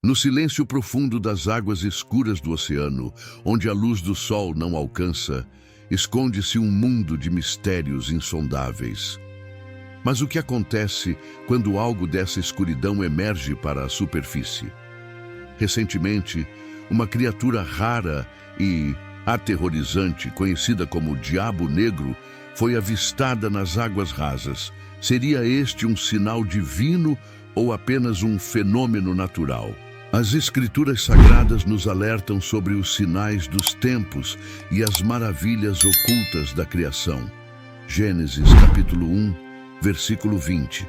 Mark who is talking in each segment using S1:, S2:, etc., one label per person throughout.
S1: No silêncio profundo das águas escuras do oceano, onde a luz do sol não alcança, esconde-se um mundo de mistérios insondáveis. Mas o que acontece quando algo dessa escuridão emerge para a superfície? Recentemente, uma criatura rara e aterrorizante, conhecida como Diabo Negro, foi avistada nas águas rasas. Seria este um sinal divino ou apenas um fenômeno natural? As Escrituras Sagradas nos alertam sobre os sinais dos tempos e as maravilhas ocultas da criação. Gênesis capítulo 1, versículo 20.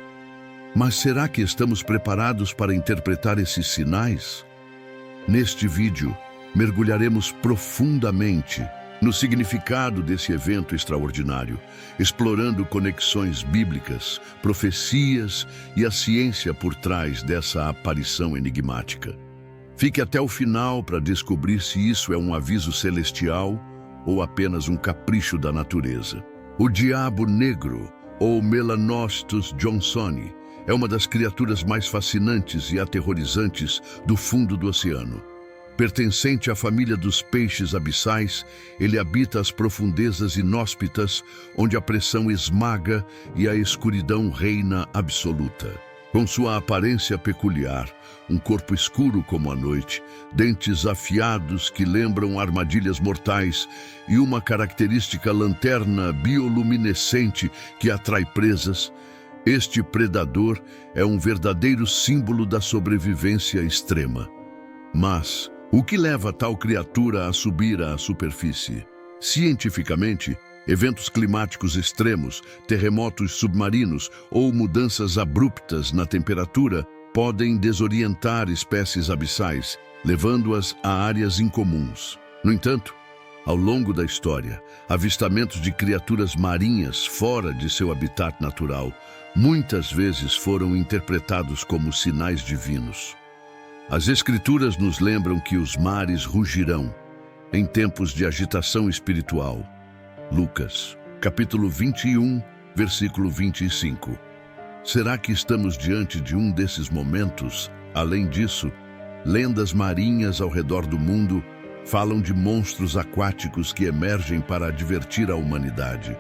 S1: Mas será que estamos preparados para interpretar esses sinais? Neste vídeo, mergulharemos profundamente no significado desse evento extraordinário, explorando conexões bíblicas, profecias e a ciência por trás dessa aparição enigmática. Fique até o final para descobrir se isso é um aviso celestial ou apenas um capricho da natureza. O Diabo Negro, ou Melanostus johnsoni, é uma das criaturas mais fascinantes e aterrorizantes do fundo do oceano. Pertencente à família dos peixes abissais, ele habita as profundezas inóspitas, onde a pressão esmaga e a escuridão reina absoluta. Com sua aparência peculiar, um corpo escuro como a noite, dentes afiados que lembram armadilhas mortais e uma característica lanterna bioluminescente que atrai presas, este predador é um verdadeiro símbolo da sobrevivência extrema. Mas o que leva tal criatura a subir à superfície? Cientificamente, eventos climáticos extremos, terremotos submarinos ou mudanças abruptas na temperatura podem desorientar espécies abissais, levando-as a áreas incomuns. No entanto, ao longo da história, avistamentos de criaturas marinhas fora de seu habitat natural muitas vezes foram interpretados como sinais divinos. As Escrituras nos lembram que os mares rugirão em tempos de agitação espiritual. Lucas, capítulo 21, versículo 25. Será que estamos diante de um desses momentos? Além disso, lendas marinhas ao redor do mundo falam de monstros aquáticos que emergem para advertir a humanidade.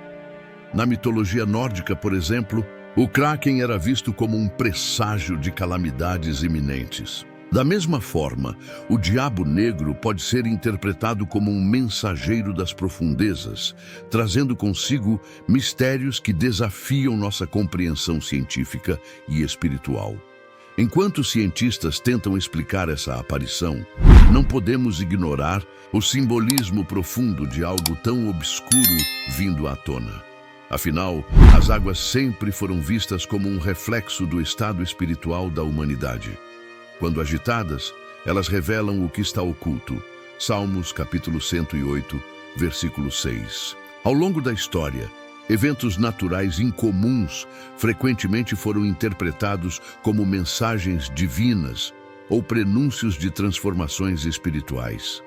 S1: Na mitologia nórdica, por exemplo, o Kraken era visto como um presságio de calamidades iminentes. Da mesma forma, o Diabo Negro pode ser interpretado como um mensageiro das profundezas, trazendo consigo mistérios que desafiam nossa compreensão científica e espiritual. Enquanto cientistas tentam explicar essa aparição, não podemos ignorar o simbolismo profundo de algo tão obscuro vindo à tona. Afinal, as águas sempre foram vistas como um reflexo do estado espiritual da humanidade. Quando agitadas, elas revelam o que está oculto. Salmos capítulo 108, versículo 6. Ao longo da história, eventos naturais incomuns frequentemente foram interpretados como mensagens divinas ou prenúncios de transformações espirituais.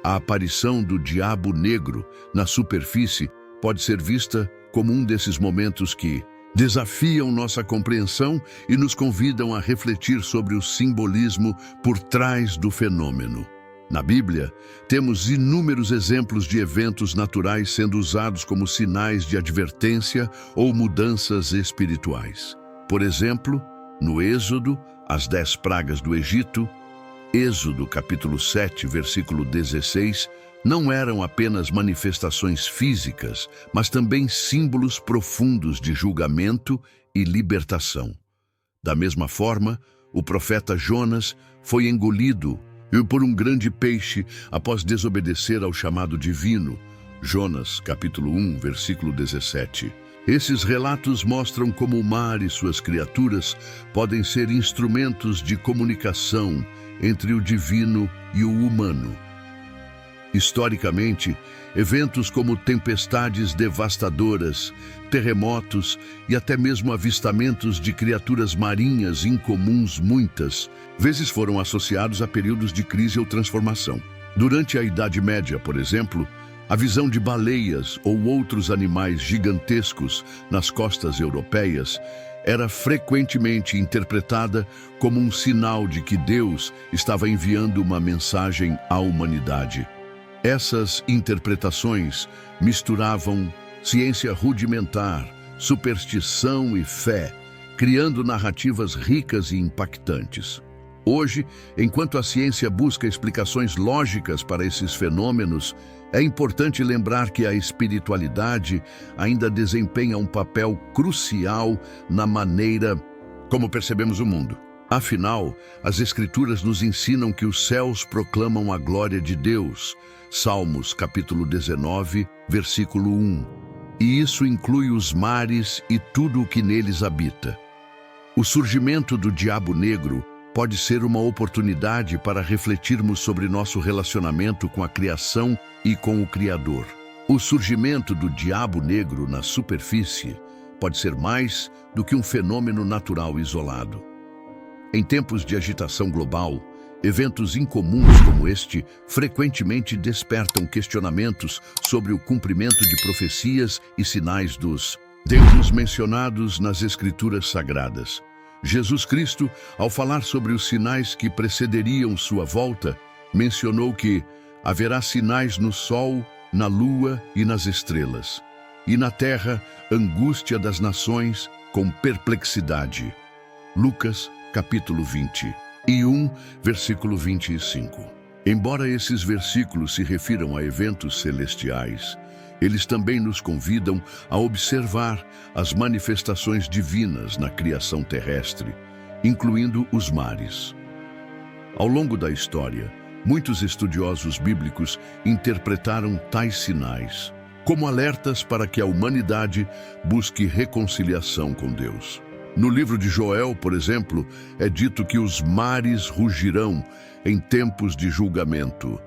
S1: A aparição do Diabo Negro na superfície pode ser vista como um desses momentos que desafiam nossa compreensão e nos convidam a refletir sobre o simbolismo por trás do fenômeno. Na Bíblia, temos inúmeros exemplos de eventos naturais sendo usados como sinais de advertência ou mudanças espirituais. Por exemplo, no Êxodo, as 10 pragas do Egito, Êxodo capítulo 7, versículo 16, não eram apenas manifestações físicas, mas também símbolos profundos de julgamento e libertação. Da mesma forma, o profeta Jonas foi engolido por um grande peixe após desobedecer ao chamado divino. Jonas, capítulo 1, versículo 17. Esses relatos mostram como o mar e suas criaturas podem ser instrumentos de comunicação entre o divino e o humano. Historicamente, eventos como tempestades devastadoras, terremotos e até mesmo avistamentos de criaturas marinhas incomuns muitas vezes foram associados a períodos de crise ou transformação. Durante a Idade Média, por exemplo, a visão de baleias ou outros animais gigantescos nas costas europeias era frequentemente interpretada como um sinal de que Deus estava enviando uma mensagem à humanidade. Essas interpretações misturavam ciência rudimentar, superstição e fé, criando narrativas ricas e impactantes. Hoje, enquanto a ciência busca explicações lógicas para esses fenômenos, é importante lembrar que a espiritualidade ainda desempenha um papel crucial na maneira como percebemos o mundo. Afinal, as Escrituras nos ensinam que os céus proclamam a glória de Deus. Salmos, capítulo 19, versículo 1. E isso inclui os mares e tudo o que neles habita. O surgimento do diabo negro pode ser uma oportunidade para refletirmos sobre nosso relacionamento com a criação e com o Criador. O surgimento do diabo negro na superfície pode ser mais do que um fenômeno natural isolado. Em tempos de agitação global, eventos incomuns como este frequentemente despertam questionamentos sobre o cumprimento de profecias e sinais dos Deus mencionados nas Escrituras Sagradas. Jesus Cristo, ao falar sobre os sinais que precederiam sua volta, mencionou que haverá sinais no sol, na lua e nas estrelas, e na terra, angústia das nações com perplexidade. Lucas, capítulo 21, versículo 25. Embora esses versículos se refiram a eventos celestiais, eles também nos convidam a observar as manifestações divinas na criação terrestre, incluindo os mares. Ao longo da história, muitos estudiosos bíblicos interpretaram tais sinais como alertas para que a humanidade busque reconciliação com Deus. No livro de Joel, por exemplo, é dito que os mares rugirão em tempos de julgamento.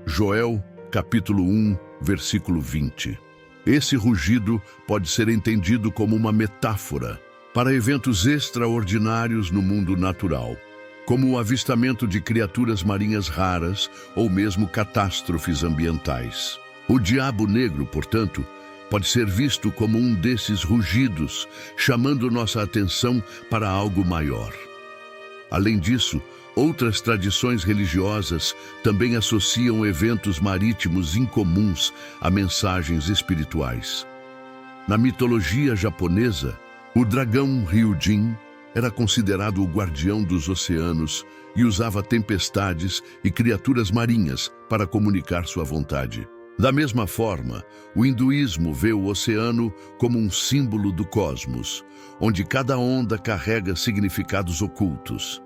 S1: Joel, capítulo 1, versículo 20. Esse rugido pode ser entendido como uma metáfora para eventos extraordinários no mundo natural, como o avistamento de criaturas marinhas raras ou mesmo catástrofes ambientais. O diabo negro, portanto, pode ser visto como um desses rugidos, chamando nossa atenção para algo maior. Além disso, outras tradições religiosas também associam eventos marítimos incomuns a mensagens espirituais. Na mitologia japonesa, o dragão Ryujin era considerado o guardião dos oceanos e usava tempestades e criaturas marinhas para comunicar sua vontade. Da mesma forma, o hinduísmo vê o oceano como um símbolo do cosmos, onde cada onda carrega significados ocultos.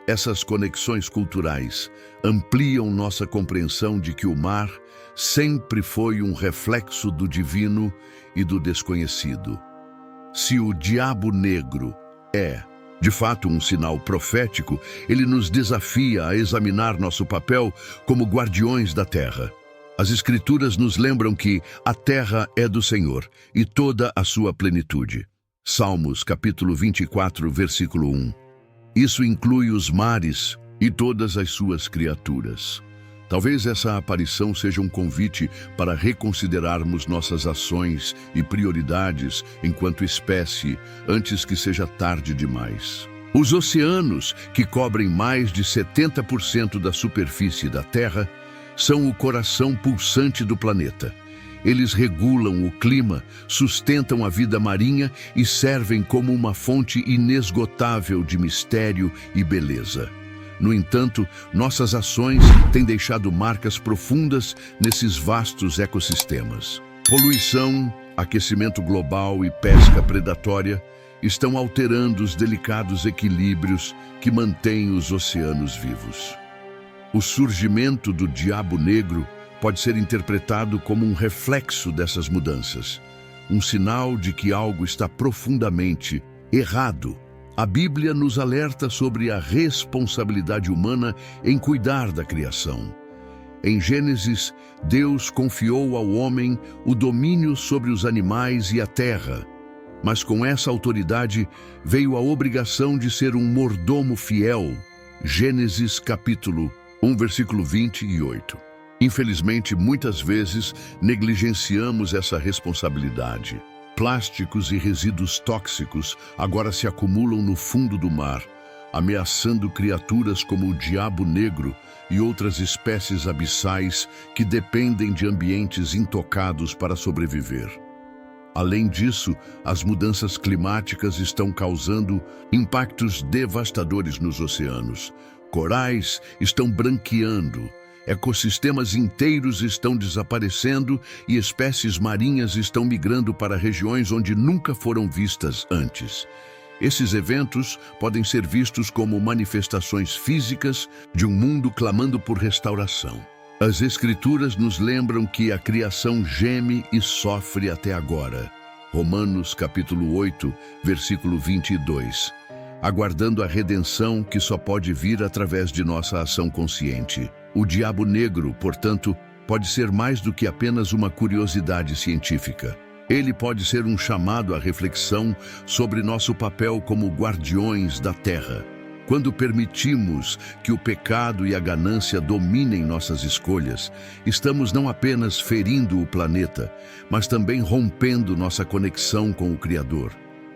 S1: Essas conexões culturais ampliam nossa compreensão de que o mar sempre foi um reflexo do divino e do desconhecido. Se o diabo negro é, de fato, um sinal profético, ele nos desafia a examinar nosso papel como guardiões da terra. As Escrituras nos lembram que a terra é do Senhor e toda a sua plenitude. Salmos, capítulo 24, versículo 1. Isso inclui os mares e todas as suas criaturas. Talvez essa aparição seja um convite para reconsiderarmos nossas ações e prioridades enquanto espécie, antes que seja tarde demais. Os oceanos, que cobrem mais de 70% da superfície da Terra, são o coração pulsante do planeta. Eles regulam o clima, sustentam a vida marinha e servem como uma fonte inesgotável de mistério e beleza. No entanto, nossas ações têm deixado marcas profundas nesses vastos ecossistemas. Poluição, aquecimento global e pesca predatória estão alterando os delicados equilíbrios que mantêm os oceanos vivos. O surgimento do diabo negro pode ser interpretado como um reflexo dessas mudanças, um sinal de que algo está profundamente errado. A Bíblia nos alerta sobre a responsabilidade humana em cuidar da criação. Em Gênesis, Deus confiou ao homem o domínio sobre os animais e a terra, mas com essa autoridade veio a obrigação de ser um mordomo fiel. Gênesis capítulo 1, versículo 28. Infelizmente, muitas vezes negligenciamos essa responsabilidade. Plásticos e resíduos tóxicos agora se acumulam no fundo do mar, ameaçando criaturas como o diabo negro e outras espécies abissais que dependem de ambientes intocados para sobreviver. Além disso, as mudanças climáticas estão causando impactos devastadores nos oceanos. Corais estão branqueando, ecossistemas inteiros estão desaparecendo e espécies marinhas estão migrando para regiões onde nunca foram vistas antes. Esses eventos podem ser vistos como manifestações físicas de um mundo clamando por restauração. As Escrituras nos lembram que a criação geme e sofre até agora. Romanos capítulo 8, versículo 22. Aguardando a redenção que só pode vir através de nossa ação consciente. O diabo negro, portanto, pode ser mais do que apenas uma curiosidade científica. Ele pode ser um chamado à reflexão sobre nosso papel como guardiões da Terra. Quando permitimos que o pecado e a ganância dominem nossas escolhas, estamos não apenas ferindo o planeta, mas também rompendo nossa conexão com o Criador.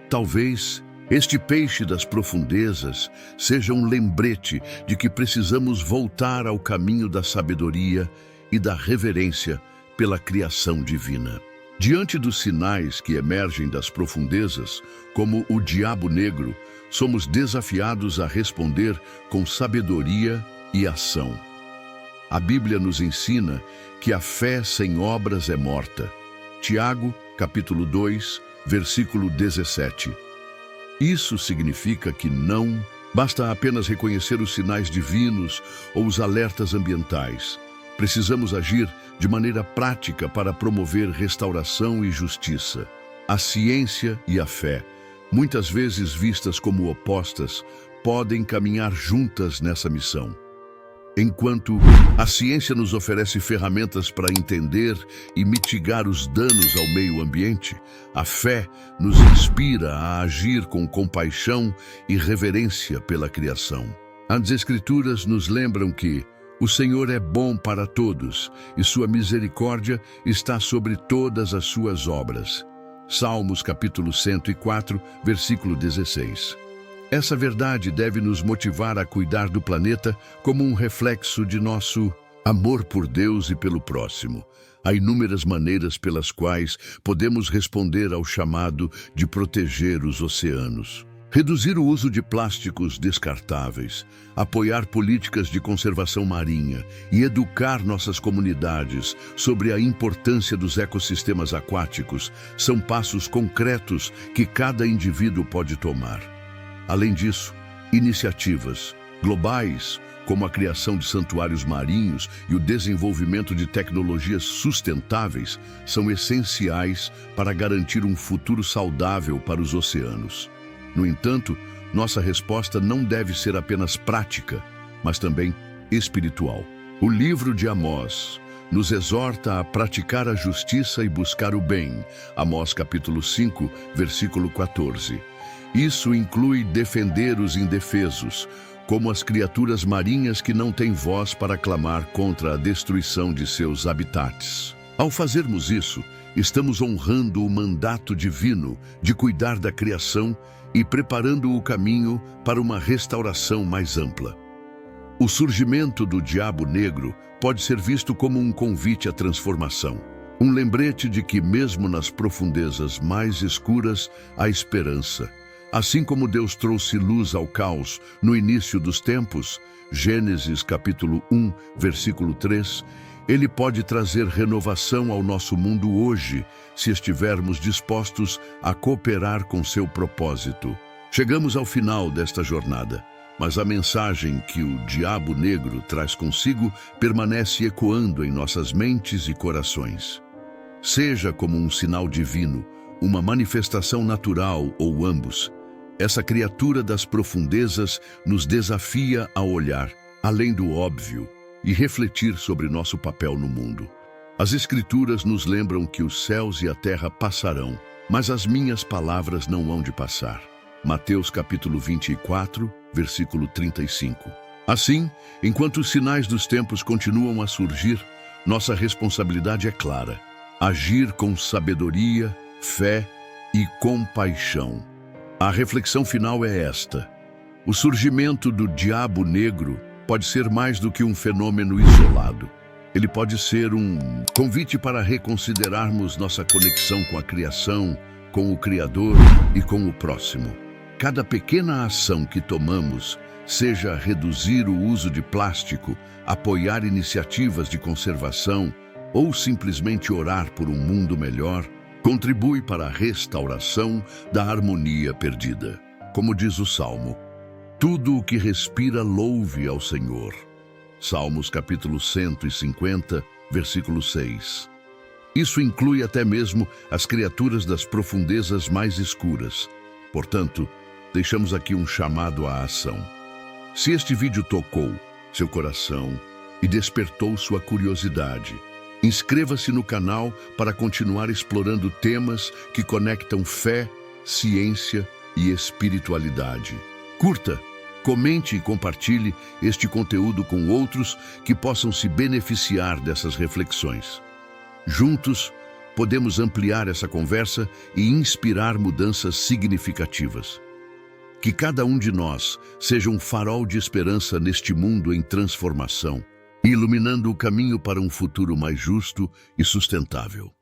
S1: Talvez este peixe das profundezas seja um lembrete de que precisamos voltar ao caminho da sabedoria e da reverência pela criação divina. Diante dos sinais que emergem das profundezas, como o diabo negro, somos desafiados a responder com sabedoria e ação. A Bíblia nos ensina que a fé sem obras é morta. Tiago, capítulo 2, versículo 17. Isso significa que não basta apenas reconhecer os sinais divinos ou os alertas ambientais. Precisamos agir de maneira prática para promover restauração e justiça. A ciência e a fé, muitas vezes vistas como opostas, podem caminhar juntas nessa missão. Enquanto a ciência nos oferece ferramentas para entender e mitigar os danos ao meio ambiente, a fé nos inspira a agir com compaixão e reverência pela criação. As Escrituras nos lembram que o Senhor é bom para todos e sua misericórdia está sobre todas as suas obras. Salmos capítulo 104, versículo 16. Essa verdade deve nos motivar a cuidar do planeta como um reflexo de nosso amor por Deus e pelo próximo. Há inúmeras maneiras pelas quais podemos responder ao chamado de proteger os oceanos. Reduzir o uso de plásticos descartáveis, apoiar políticas de conservação marinha e educar nossas comunidades sobre a importância dos ecossistemas aquáticos são passos concretos que cada indivíduo pode tomar. Além disso, iniciativas globais, como a criação de santuários marinhos e o desenvolvimento de tecnologias sustentáveis, são essenciais para garantir um futuro saudável para os oceanos. No entanto, nossa resposta não deve ser apenas prática, mas também espiritual. O livro de Amós nos exorta a praticar a justiça e buscar o bem. Amós capítulo 5, versículo 14. Isso inclui defender os indefesos, como as criaturas marinhas que não têm voz para clamar contra a destruição de seus habitats. Ao fazermos isso, estamos honrando o mandato divino de cuidar da criação e preparando o caminho para uma restauração mais ampla. O surgimento do diabo negro pode ser visto como um convite à transformação, um lembrete de que mesmo nas profundezas mais escuras há esperança. Assim como Deus trouxe luz ao caos no início dos tempos, Gênesis capítulo 1, versículo 3, Ele pode trazer renovação ao nosso mundo hoje, se estivermos dispostos a cooperar com seu propósito. Chegamos ao final desta jornada, mas a mensagem que o diabo negro traz consigo permanece ecoando em nossas mentes e corações. Seja como um sinal divino, uma manifestação natural ou ambos, essa criatura das profundezas nos desafia a olhar além do óbvio e refletir sobre nosso papel no mundo. As Escrituras nos lembram que os céus e a terra passarão, mas as minhas palavras não hão de passar. Mateus capítulo 24, versículo 35. Assim, enquanto os sinais dos tempos continuam a surgir, nossa responsabilidade é clara: agir com sabedoria, fé e compaixão. A reflexão final é esta: o surgimento do diabo negro pode ser mais do que um fenômeno isolado. Ele pode ser um convite para reconsiderarmos nossa conexão com a criação, com o Criador e com o próximo. Cada pequena ação que tomamos, seja reduzir o uso de plástico, apoiar iniciativas de conservação ou simplesmente orar por um mundo melhor, contribui para a restauração da harmonia perdida. Como diz o Salmo: tudo o que respira louve ao Senhor. Salmos capítulo 150, versículo 6. Isso inclui até mesmo as criaturas das profundezas mais escuras. Portanto, deixamos aqui um chamado à ação. Se este vídeo tocou seu coração e despertou sua curiosidade, inscreva-se no canal para continuar explorando temas que conectam fé, ciência e espiritualidade. Curta, comente e compartilhe este conteúdo com outros que possam se beneficiar dessas reflexões. Juntos, podemos ampliar essa conversa e inspirar mudanças significativas. Que cada um de nós seja um farol de esperança neste mundo em transformação, iluminando o caminho para um futuro mais justo e sustentável.